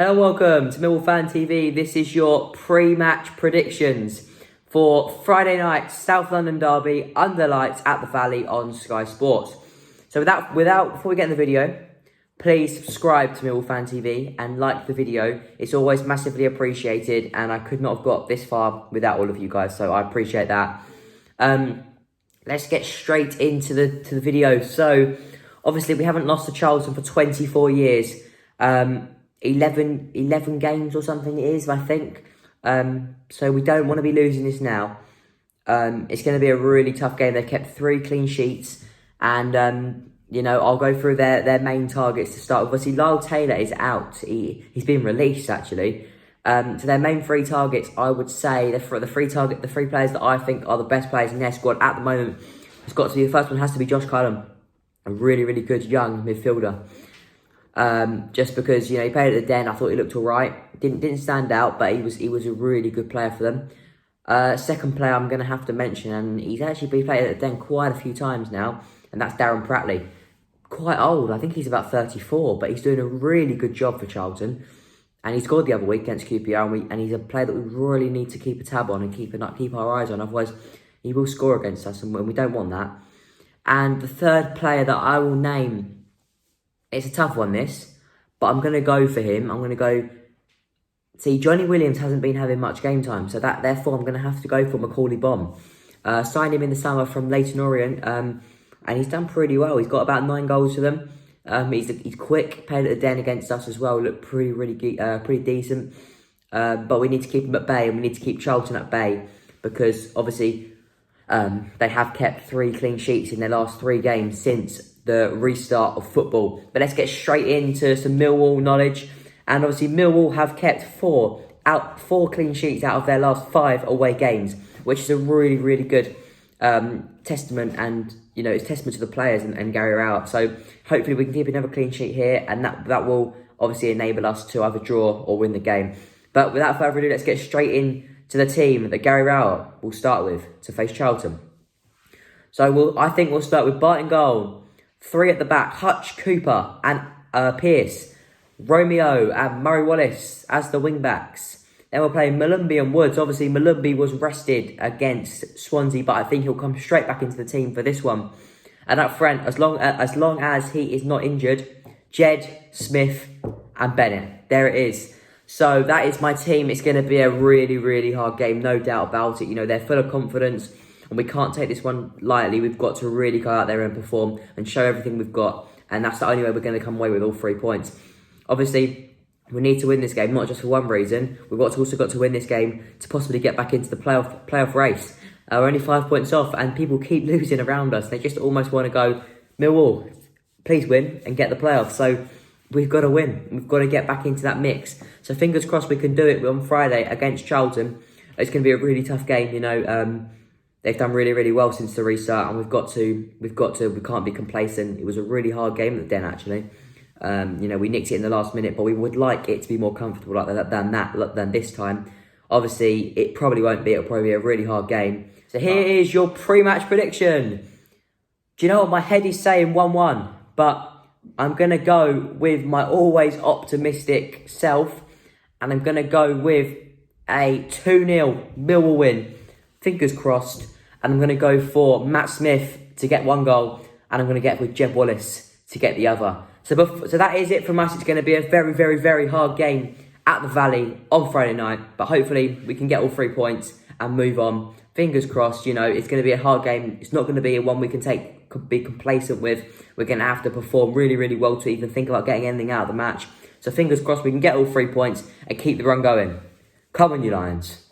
Hello, welcome to Millwall Fan TV. This is your pre-match predictions for Friday night South London derby under lights at the Valley on Sky Sports. So before we get in the video, please subscribe to Millwall Fan TV and like the video. It's always massively appreciated, and I could not have got this far without all of you guys, so I appreciate that. Let's get straight into the video. So obviously we haven't lost to Charlton for 24 years. 11 games or something it is, I think. So we don't want to be losing this now. It's going to be a really tough game. They've kept 3 clean sheets, and I'll go through their main targets to start with. Obviously, Lyle Taylor is out. He's been released actually. So their main 3 targets, I would say, the 3 players that I think are the best players in their squad at the moment. It's got to be the first one has to be Josh Cullen, a really, really good young midfielder. Just because he played at the Den, I thought he looked all right. Didn't stand out, but he was a really good player for them. Second player I'm going to have to mention, and he's actually been played at the Den quite a few times now, and that's Darren Pratley. Quite old, I think he's about 34, but he's doing a really good job for Charlton, and he scored the other week against QPR, and he's a player that we really need to keep a tab on and keep our eyes on. Otherwise, he will score against us, and we don't want that. And the third player that I will name. It's a tough one, this, but I'm going to go for him. I'm going to go... See, Johnny Williams hasn't been having much game time, so therefore I'm going to have to go for Macaulay Bomb. Signed him in the summer from Leyton Orient, and he's done pretty well. He's got about 9 goals for them. He's quick, played at the Den against us as well, looked pretty decent. But we need to keep him at bay, and we need to keep Charlton at bay, because obviously they have kept 3 clean sheets in their last 3 games since the restart of football. But let's get straight into some Millwall knowledge. And obviously Millwall have kept 4 clean sheets out of their last 5 away games, which is a really, really good testament, and it's testament to the players and Gary Rowett. So hopefully we can keep another clean sheet here, and that will obviously enable us to either draw or win the game. But without further ado, let's get straight in to the team that Gary Rowett will start with to face Charlton. So I think we'll start with Bart in goal. 3 at the back, Hutch, Cooper and Pearce. Romeo and Murray Wallace as the wing-backs. Then we're playing Malumbi and Woods. Obviously, Malumbi was rested against Swansea, but I think he'll come straight back into the team for this one. And up front, as long as he is not injured, Jed, Smith and Bennett. There it is. So that is my team. It's going to be a really, really hard game, no doubt about it. They're full of confidence, and we can't take this one lightly. We've got to really go out there and perform and show everything we've got. And that's the only way we're going to come away with all 3 points. Obviously, we need to win this game, not just for one reason. We've also got to win this game to possibly get back into the playoff race. We're only 5 points off, and people keep losing around us. They just almost want to go, Millwall, please win and get the playoffs. So we've got to win. We've got to get back into that mix. So fingers crossed we can do it on Friday against Charlton. It's going to be a really tough game, They've done really, really well since the restart, and we can't be complacent. It was a really hard game at the Den, actually. We nicked it in the last minute, but we would like it to be more comfortable than this time. Obviously, it probably won't be. It'll probably be a really hard game. So here is your pre-match prediction. Do you know what? My head is saying 1-1, but I'm going to go with my always optimistic self, and I'm going to go with a 2-0 Millwall win. Fingers crossed. And I'm going to go for Matt Smith to get 1 goal, and I'm going to get with Jed Wallace to get the other. So that is it from us. It's going to be a very, very, very hard game at the Valley on Friday night. But hopefully we can get all 3 points and move on. Fingers crossed, it's going to be a hard game. It's not going to be one we can be complacent with. We're going to have to perform really, really well to even think about getting anything out of the match. So fingers crossed we can get all 3 points and keep the run going. Come on, you Lions.